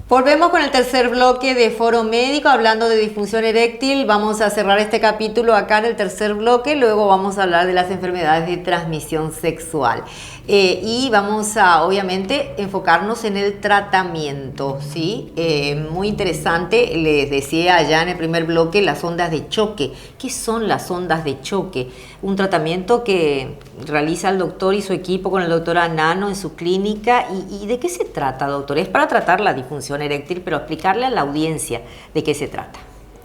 Volvemos con el tercer bloque de Foro Médico, hablando de disfunción eréctil. Vamos a cerrar este capítulo acá en el tercer bloque, luego vamos a hablar de las enfermedades de transmisión sexual. Y vamos a, obviamente, enfocarnos en el tratamiento, ¿sí? Muy interesante, les decía ya en el primer bloque, las ondas de choque. ¿Qué son las ondas de choque? Un tratamiento que realiza el doctor y su equipo con el doctor Anano en su clínica. ¿Y de qué se trata, doctor? Es para tratar la disfunción eréctil, pero explicarle a la audiencia de qué se trata.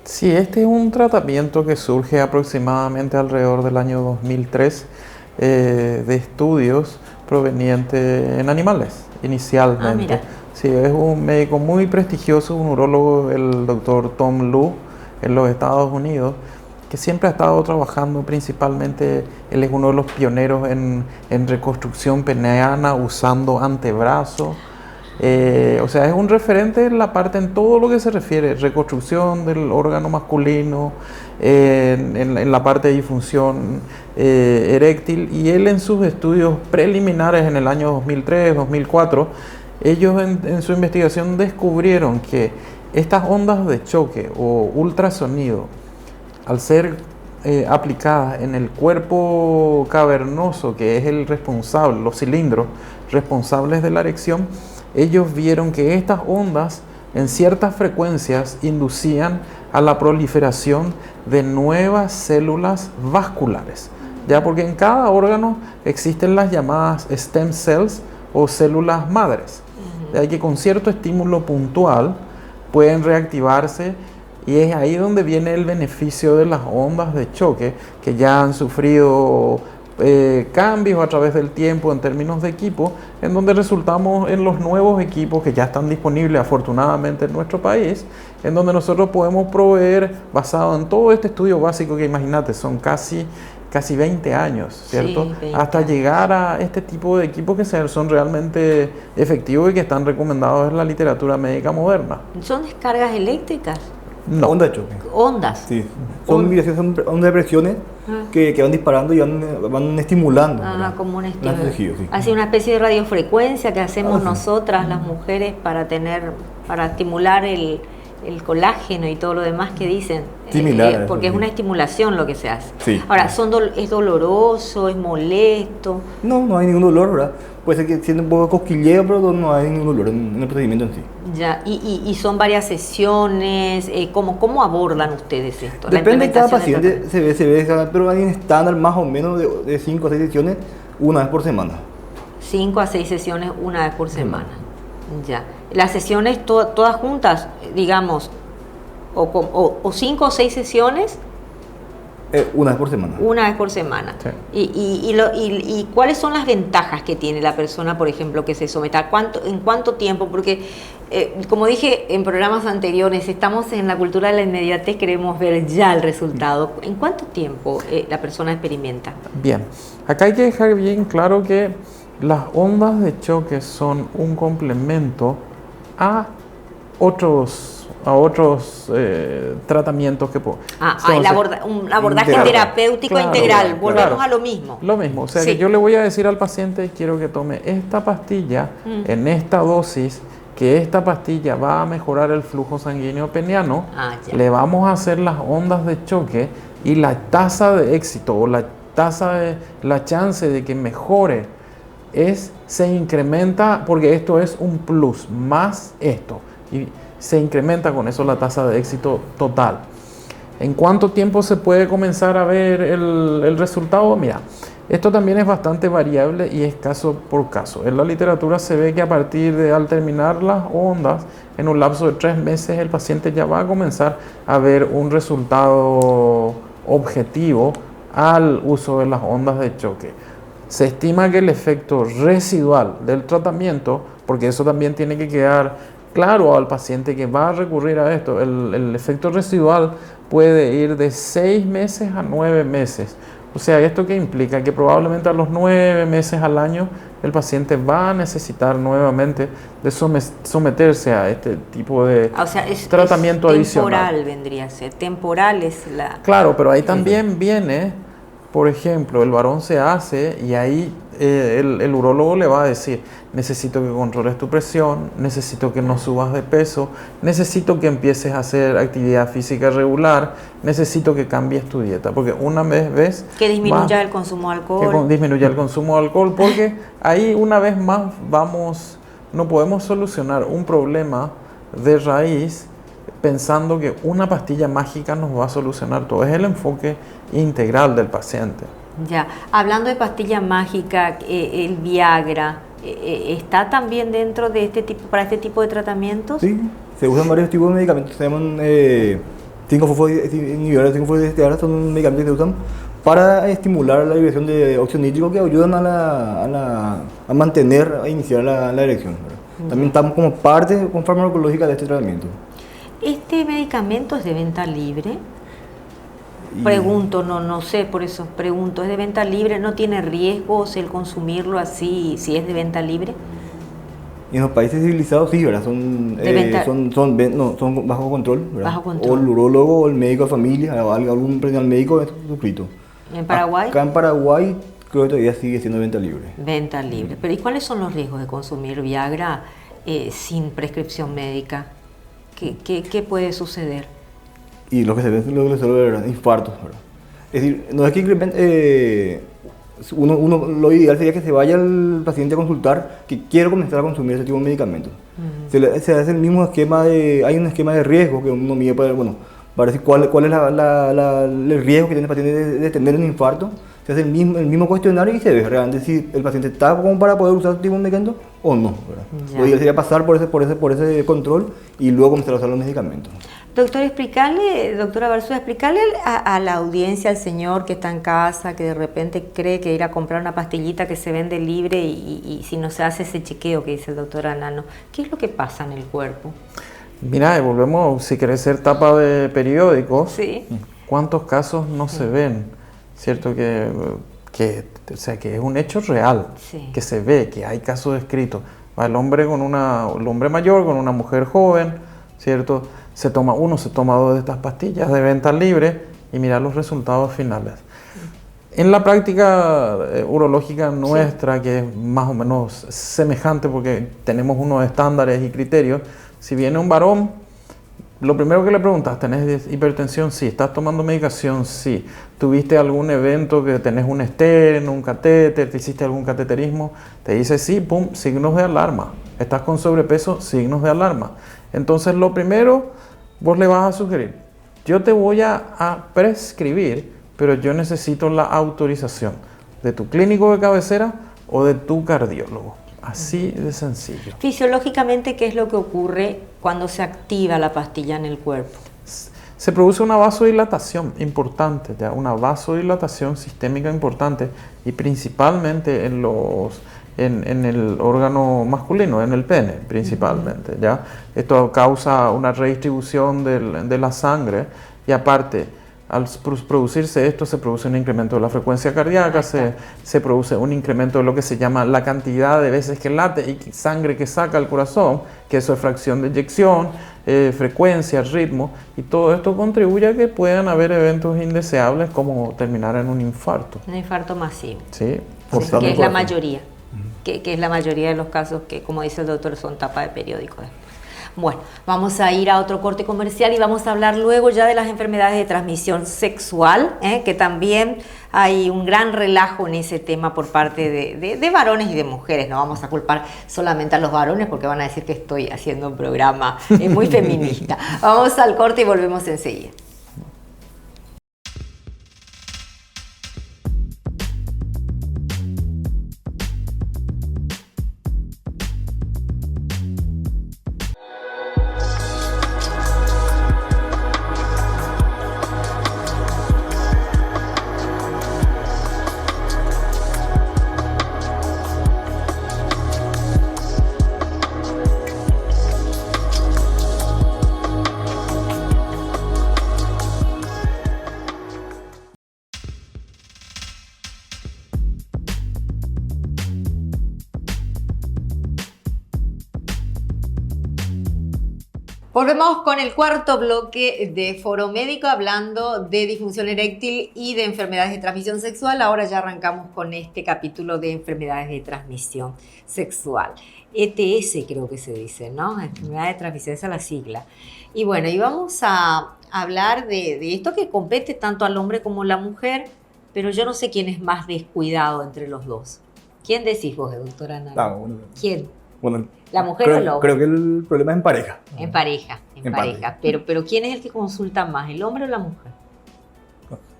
Sí, este es un tratamiento que surge aproximadamente alrededor del año 2003 de estudios provenientes en animales, inicialmente. Mira. Sí, es un médico muy prestigioso, un urólogo, el doctor Tom Lu, en los Estados Unidos, que siempre ha estado trabajando principalmente, él es uno de los pioneros en reconstrucción peneana usando antebrazos. O sea, es un referente en la parte, en todo lo que se refiere, reconstrucción del órgano masculino, en la parte de disfunción eréctil, y él en sus estudios preliminares en el año 2003, 2004, ellos en su investigación descubrieron que estas ondas de choque o ultrasonido, al ser aplicadas en el cuerpo cavernoso, que es el responsable, los cilindros responsables de la erección, ellos vieron que estas ondas en ciertas frecuencias inducían a la proliferación de nuevas células vasculares, ya porque en cada órgano existen las llamadas stem cells o células madres, ya que con cierto estímulo puntual pueden reactivarse, y es ahí donde viene el beneficio de las ondas de choque, que ya han sufrido cambios a través del tiempo en términos de equipo, en donde resultamos en los nuevos equipos que ya están disponibles afortunadamente en nuestro país, en donde nosotros podemos proveer, basado en todo este estudio básico que imagínate, son casi 20 años, ¿cierto? Sí, 20. Hasta llegar a este tipo de equipos que son realmente efectivos y que están recomendados en la literatura médica moderna. ¿Son descargas eléctricas? No. Onda de choque. Ondas. Sí. Son ondas de presiones que van disparando y van estimulando. Como un los estímulo. tejidos, sí. Así una especie de radiofrecuencia que hacemos sí. nosotras, las mujeres, para estimular el colágeno y todo lo demás que dicen. Similar, porque sí. es una estimulación lo que se hace. Sí. Ahora, ¿es doloroso, es molesto? No hay ningún dolor, ¿verdad? Puede ser que sienta un poco de cosquilleo, pero no hay ningún dolor en el procedimiento en sí. Ya, y son varias sesiones. ¿Cómo abordan ustedes esto? Depende de cada implementación del paciente, se ve, pero hay un estándar más o menos de 5 a 6 sesiones una vez por semana. 5 a 6 sesiones una vez por semana. Ya. Las sesiones todas juntas, digamos, o 5 o 6 sesiones. Una vez por semana. Una vez por semana. Sí. ¿Y cuáles son las ventajas que tiene la persona, por ejemplo, que se someta? ¿En cuánto tiempo? Porque, como dije en programas anteriores, estamos en la cultura de la inmediatez, queremos ver ya el resultado. ¿En cuánto tiempo la persona experimenta? Bien, acá hay que dejar bien claro que las ondas de choque son un complemento a otros tratamientos que un abordaje integral. terapéutico Claro, integral. Volvemos claro. a lo mismo. Lo mismo, o sea Sí. que yo le voy a decir al paciente, quiero que tome esta pastilla en esta dosis, que esta pastilla va a mejorar el flujo sanguíneo peniano, Ya. le vamos a hacer las ondas de choque y la tasa de éxito o la chance de que mejore se incrementa, porque esto es un plus más esto, y se incrementa con eso la tasa de éxito total. ¿En cuánto tiempo se puede comenzar a ver el resultado? Mira, esto también es bastante variable y es caso por caso. En la literatura se ve que al terminar las ondas, en un lapso de 3 meses, el paciente ya va a comenzar a ver un resultado objetivo al uso de las ondas de choque. Se estima que el efecto residual del tratamiento, porque eso también tiene que quedar claro al paciente que va a recurrir a esto, el efecto residual puede ir de 6 meses a 9 meses. O sea, ¿esto qué implica? Que probablemente a los 9 meses al año el paciente va a necesitar nuevamente de someterse a este tipo de tratamiento adicional. Temporal vendría a ser, temporal es la... Claro, pero ahí también viene, por ejemplo, el varón se hace y ahí el urólogo le va a decir, necesito que controles tu presión, necesito que no subas de peso, necesito que empieces a hacer actividad física regular, necesito que cambies tu dieta, porque una vez ves... Que disminuya el consumo de alcohol. Que disminuya el consumo de alcohol, porque ahí una vez más no podemos solucionar un problema de raíz pensando que una pastilla mágica nos va a solucionar todo. Es el enfoque integral del paciente. Ya, hablando de pastilla mágica, el Viagra, ¿está también dentro de para este tipo de tratamientos? Sí, se usan varios tipos de medicamentos. Se llaman 5-fosfodiesterasa, son medicamentos que se usan para estimular la liberación de óxido nítrico que ayudan a mantener, a iniciar la erección, ¿verdad? También estamos como parte con farmacológica de este tratamiento. ¿Este medicamento es de venta libre? Pregunto, no sé, por eso pregunto, ¿es de venta libre? ¿No tiene riesgos el consumirlo así si es de venta libre? Y en los países civilizados sí, ¿verdad? Son bajo control, ¿verdad? Bajo control. O el urólogo o el médico de familia, o algún profesional médico es suscrito. ¿En Paraguay? Acá en Paraguay creo que todavía sigue siendo venta libre. Venta libre. Pero ¿y cuáles son los riesgos de consumir Viagra sin prescripción médica? ¿Qué puede suceder? Y lo que se ve es lo que se ve, ¿verdad? Infartos, ¿verdad? Es decir, no es que incremente, lo ideal sería que se vaya el paciente a consultar que quiere comenzar a consumir ese tipo de medicamentos. Se hace el mismo esquema hay un esquema de riesgo que uno mide para decir cuál es el riesgo que tiene el paciente de tener un infarto. Se hace el mismo cuestionario y se ve realmente si el paciente está como para poder usar ese tipo de medicamentos o no, ¿verdad? Lo ideal sería pasar por ese control y luego comenzar a usar los medicamentos. Doctora Barzúa, explicarle a la audiencia, al señor que está en casa, que de repente cree que ir a comprar una pastillita que se vende libre y si no se hace ese chequeo que dice el doctor Anano, ¿qué es lo que pasa en el cuerpo? Mira, volvemos, si querés ser tapa de periódicos, sí. ¿Cuántos casos no se ven? ¿Cierto? Que es un hecho real, sí. Que se ve, que hay casos escritos. El hombre mayor con una mujer joven, ¿cierto? Se toma 2 de estas pastillas de venta libre y mira los resultados finales. En la práctica urológica nuestra, sí. Que es más o menos semejante porque tenemos unos estándares y criterios, si viene un varón, lo primero que le preguntas, ¿tenés hipertensión? Sí. ¿Estás tomando medicación? Sí. ¿Tuviste algún evento que tenés un estén, un catéter, te hiciste algún cateterismo? Te dice sí, pum, signos de alarma. ¿Estás con sobrepeso? Signos de alarma. Entonces lo primero, vos le vas a sugerir, yo te voy a prescribir, pero yo necesito la autorización de tu clínico de cabecera o de tu cardiólogo. Así de sencillo. Fisiológicamente, ¿qué es lo que ocurre cuando se activa la pastilla en el cuerpo? Se produce una vasodilatación importante, ¿ya? Una vasodilatación sistémica importante y principalmente en el órgano masculino, en el pene principalmente, ¿ya? Esto causa una redistribución de la sangre y aparte, al producirse esto, se produce un incremento de la frecuencia cardíaca, se produce un incremento de lo que se llama la cantidad de veces que late y sangre que saca el corazón, que eso es fracción de eyección, frecuencia, ritmo, y todo esto contribuye a que puedan haber eventos indeseables como terminar en un infarto. Un infarto masivo. Sí. Que es la mayoría. Que es la mayoría de los casos que, como dice el doctor, son tapa de periódico después. Bueno, vamos a ir a otro corte comercial y vamos a hablar luego ya de las enfermedades de transmisión sexual, que también hay un gran relajo en ese tema por parte de varones y de mujeres. No vamos a culpar solamente a los varones porque van a decir que estoy haciendo un programa muy feminista. Vamos al corte y volvemos enseguida. Volvemos con el cuarto bloque de Foro Médico hablando de disfunción eréctil y de enfermedades de transmisión sexual. Ahora ya arrancamos con este capítulo de enfermedades de transmisión sexual. ETS creo que se dice, ¿no? Enfermedades de transmisión, esa es la sigla. Y bueno, y vamos a hablar de esto que compete tanto al hombre como a la mujer, pero yo no sé quién es más descuidado entre los dos. ¿Quién decís vos, doctora Nara? Bueno, ¿Quién? bueno, ¿La mujer o el hombre? Creo que el problema es en pareja. En pareja. Pero ¿quién es el que consulta más, el hombre o la mujer?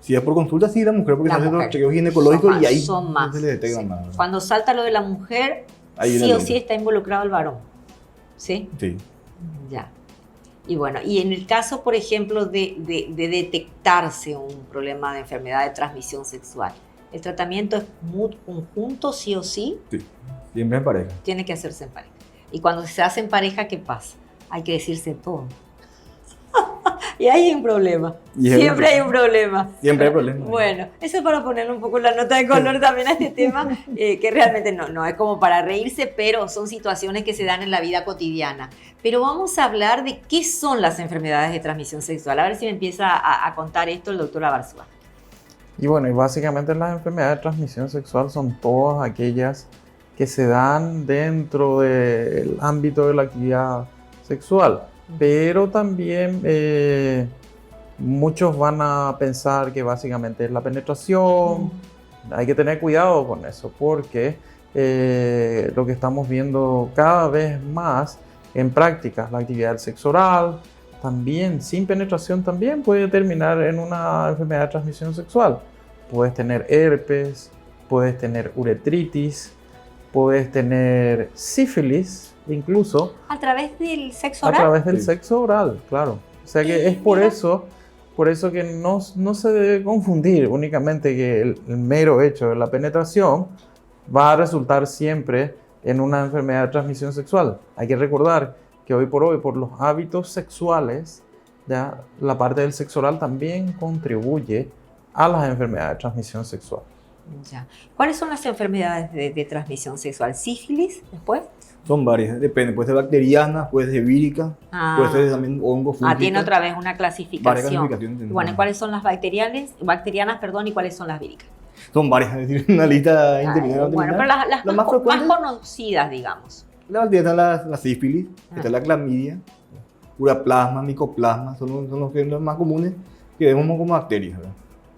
Si es por consulta, sí, la mujer, porque La se hace mujer. los chequeos ginecológicos y ahí son más. no se le detecta Sí. nada. Cuando salta lo de la mujer, Ahí viene sí el o sí hombre. está involucrado el varón. ¿Sí? Sí. Ya. Y bueno, y en el caso, por ejemplo, de detectarse un problema de enfermedad de transmisión sexual, ¿el tratamiento es conjunto, sí o sí? Sí, siempre en pareja. Tiene que hacerse en pareja. Y cuando se hace en pareja, ¿qué pasa? Hay que decirse todo. Y ahí hay un problema. Siempre hay un problema. Siempre hay problemas. Bueno, eso es para ponerle un poco la nota de color también a este tema, que realmente no es como para reírse, pero son situaciones que se dan en la vida cotidiana. Pero vamos a hablar de qué son las enfermedades de transmisión sexual. A ver si me empieza a contar esto el doctor Abarzúa. Y bueno, y básicamente las enfermedades de transmisión sexual son todas aquellas que se dan dentro del ámbito de la actividad sexual. Pero también muchos van a pensar que básicamente es la penetración. Hay que tener cuidado con eso porque lo que estamos viendo cada vez más en prácticas, la actividad del sexo oral, también sin penetración también puede terminar en una enfermedad de transmisión sexual. Puedes tener herpes, puedes tener uretritis, puedes tener sífilis, incluso ¿A través del sexo a oral? través del Sí. sexo oral, claro. O sea que es por eso que no se debe confundir únicamente que el mero hecho de la penetración va a resultar siempre en una enfermedad de transmisión sexual. Hay que recordar que hoy, por los hábitos sexuales, ya la parte del sexo oral también contribuye a las enfermedades de transmisión sexual. Ya. ¿Cuáles son las enfermedades de transmisión sexual? ¿Sífilis después? Son varias, depende. Puede ser bacteriana, puede ser vírica, puede ser también hongo, fúngica. Tiene otra vez una Varias clasificación. clasificaciones. Y bueno, ¿y cuáles son las bacterianas, y cuáles son las víricas? Son varias, es decir, una lista interminable. Bueno, pero las Las más frecuentes, conocidas, digamos. la bacteria está la sífilis, está la clamidia, uraplasma, micoplasma, son los más comunes que vemos como bacterias, ¿verdad?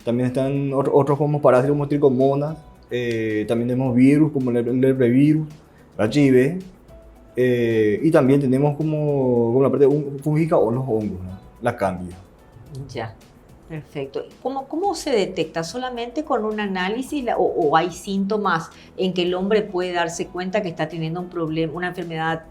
También están otros como parásitos como tricomonas, también tenemos virus como el leprevirus, HIV, y también tenemos como la parte fúngica o los hongos, ¿no? La cándida. Ya, perfecto. ¿Cómo se detecta? ¿Solamente con un análisis o hay síntomas en que el hombre puede darse cuenta que está teniendo un problema, una enfermedad,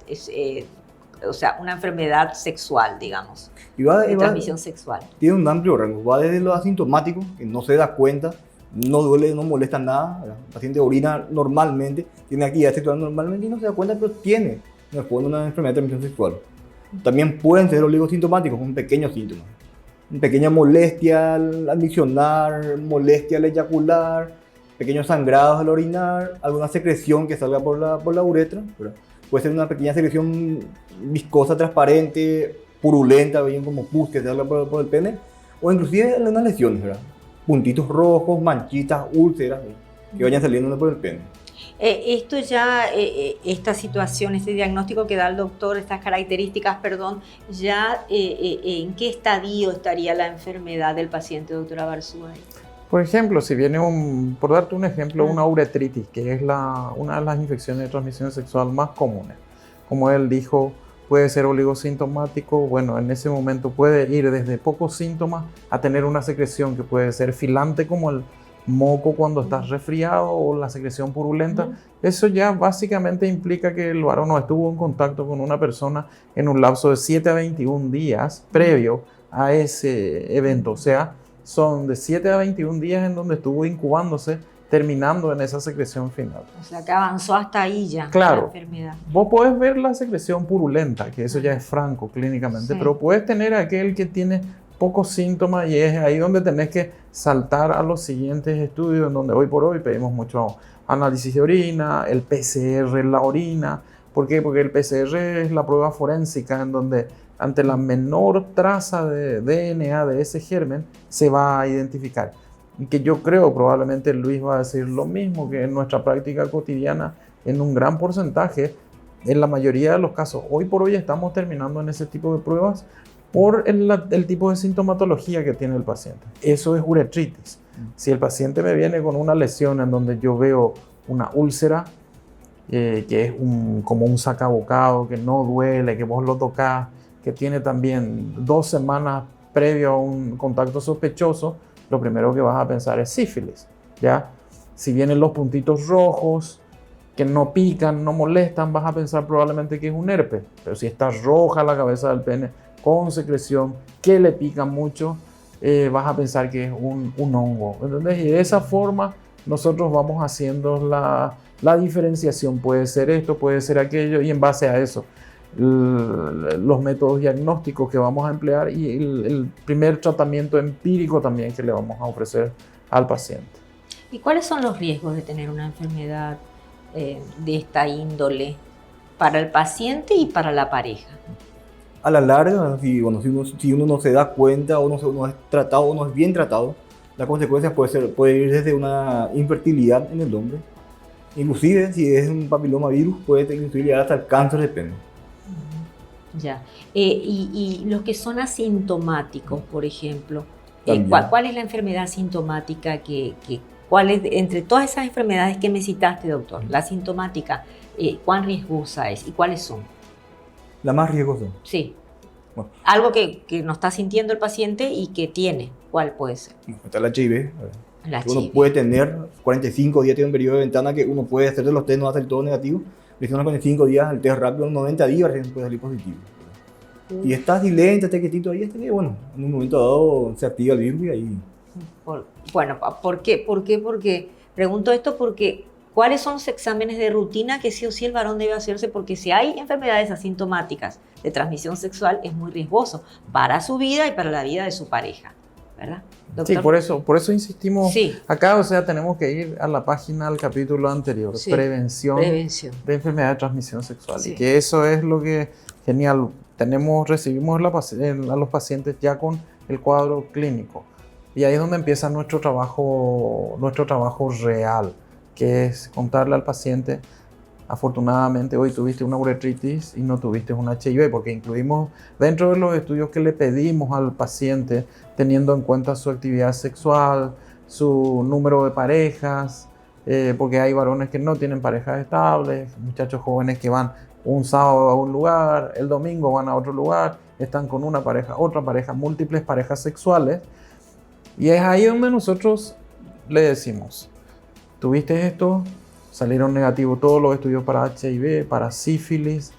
una enfermedad sexual, digamos, de transmisión sexual? Tiene un amplio rango, va desde lo asintomático, que no se da cuenta, no duele, no molesta nada, ¿verdad? El paciente orina normalmente, tiene actividad sexual normalmente y no se da cuenta, pero tiene en el fondo una enfermedad de transmisión sexual. También pueden ser oligosintomáticos, con pequeños síntomas. Pequeña molestia al miccionar, molestia al eyacular, pequeños sangrados al orinar, alguna secreción que salga por la uretra, ¿verdad? Puede ser una pequeña secreción viscosa, transparente, purulenta, bien como pus que salga por el pene, o inclusive algunas lesiones, ¿verdad? Puntitos rojos, manchitas, úlceras, ¿verdad? Que vayan saliendo por el pene. Esto ya, esta situación, este diagnóstico que da el doctor, estas características, perdón, ya ¿en qué estadio estaría la enfermedad del paciente, doctora Abarzúa? Por ejemplo, si viene por darte un ejemplo, una uretritis, que es una de las infecciones de transmisión sexual más comunes. Como él dijo, puede ser oligosintomático. Bueno, en ese momento puede ir desde pocos síntomas a tener una secreción que puede ser filante como el moco cuando estás resfriado o la secreción purulenta. Eso ya básicamente implica que el varón no estuvo en contacto con una persona en un lapso de 7 a 21 días previo a ese evento. O sea, son de 7 a 21 días en donde estuvo incubándose, terminando en esa secreción final. O sea, que avanzó hasta ahí ya Claro. la enfermedad. Vos podés ver la secreción purulenta, que eso ya es franco clínicamente, Sí. pero puedes tener aquel que tiene pocos síntomas y es ahí donde tenés que saltar a los siguientes estudios, en donde hoy por hoy pedimos mucho análisis de orina, el PCR en la orina, ¿Por qué? Porque el PCR es la prueba forénsica en donde ante la menor traza de DNA de ese germen se va a identificar. Y que yo creo, probablemente Luis va a decir lo mismo, que en nuestra práctica cotidiana, en un gran porcentaje, en la mayoría de los casos, hoy por hoy estamos terminando en ese tipo de pruebas por el tipo de sintomatología que tiene el paciente. Eso es uretritis. Si el paciente me viene con una lesión en donde yo veo una úlcera, que es como un sacabocado, que no duele, que vos lo tocás, que tiene también 2 semanas previo a un contacto sospechoso, lo primero que vas a pensar es sífilis, ¿ya? Si vienen los puntitos rojos, que no pican, no molestan, vas a pensar probablemente que es un herpes. Pero si está roja la cabeza del pene, con secreción, que le pica mucho, vas a pensar que es un hongo. ¿Entendés? Y de esa forma nosotros vamos haciendo la diferenciación. Puede ser esto, puede ser aquello, y en base a eso, los métodos diagnósticos que vamos a emplear y el primer tratamiento empírico también que le vamos a ofrecer al paciente. ¿Y cuáles son los riesgos de tener una enfermedad de esta índole para el paciente y para la pareja? A la larga, si uno no se da cuenta o no es tratado o no es bien tratado, las consecuencias puede ir desde una infertilidad en el hombre. Inclusive, si es un papilomavirus, puede llegar hasta el cáncer de pene. Ya. Y los que son asintomáticos, por ejemplo, También. ¿cuál es la enfermedad asintomática cuál es, entre todas esas enfermedades que me citaste, doctor, la asintomática, cuán riesgosa es y cuáles son? La más riesgosa. Sí. Bueno. Algo que no está sintiendo el paciente y que tiene, ¿cuál puede ser? Está el HIV. La Uno HIV. puede tener 45 días, tiene un periodo de ventana que uno puede hacer de los test, no va a salir todo negativo. Le hicieron 45 días, el test rápido, en 90 días recién puede salir positivo. Y está silente, está quietito ahí, hasta que, bueno, en un momento dado se activa el virus y ahí... Bueno, ¿por qué? Porque pregunto esto porque ¿cuáles son los exámenes de rutina que sí o sí el varón debe hacerse? Porque si hay enfermedades asintomáticas de transmisión sexual es muy riesgoso para su vida y para la vida de su pareja, ¿verdad, doctor? Sí, por eso insistimos Sí. acá, o sea, tenemos que ir a la página del capítulo anterior, Sí. prevención de enfermedad de transmisión sexual. Sí. Y que eso es lo que, genial, recibimos a los pacientes ya con el cuadro clínico. Y ahí es donde empieza nuestro trabajo real, que es contarle al paciente, afortunadamente hoy tuviste una uretritis y no tuviste un HIV, porque incluimos dentro de los estudios que le pedimos al paciente, teniendo en cuenta su actividad sexual, su número de parejas, porque hay varones que no tienen parejas estables, muchachos jóvenes que van un sábado a un lugar, el domingo van a otro lugar, están con una pareja, otra pareja, múltiples parejas sexuales. Y es ahí donde nosotros le decimos, tuviste esto, salieron negativos todos los estudios para HIV, para sífilis,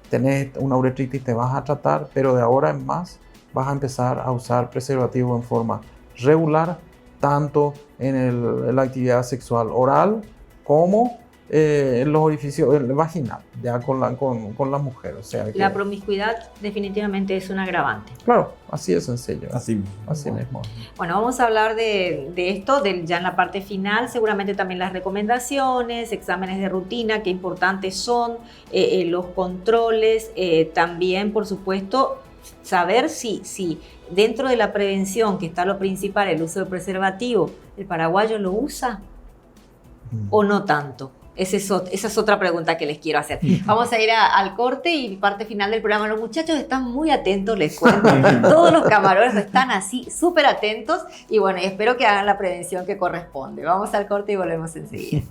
tenés una uretritis, te vas a tratar, pero de ahora en más vas a empezar a usar preservativo en forma regular, tanto en la actividad sexual oral como en los orificios vaginal, ya con la mujer. O sea, La promiscuidad definitivamente es un agravante. Claro, así de sencillo. Así mismo. Bueno, vamos a hablar de esto ya en la parte final, seguramente también las recomendaciones, exámenes de rutina, qué importantes son, los controles, también por supuesto saber si dentro de la prevención, que está lo principal, el uso de preservativo, el paraguayo lo usa o no tanto. Esa es otra pregunta que les quiero hacer. Vamos a ir al corte y parte final del programa. Los muchachos están muy atentos, les cuento. Todos los camarógrafos están así, súper atentos. Y bueno, espero que hagan la prevención que corresponde. Vamos al corte y volvemos enseguida.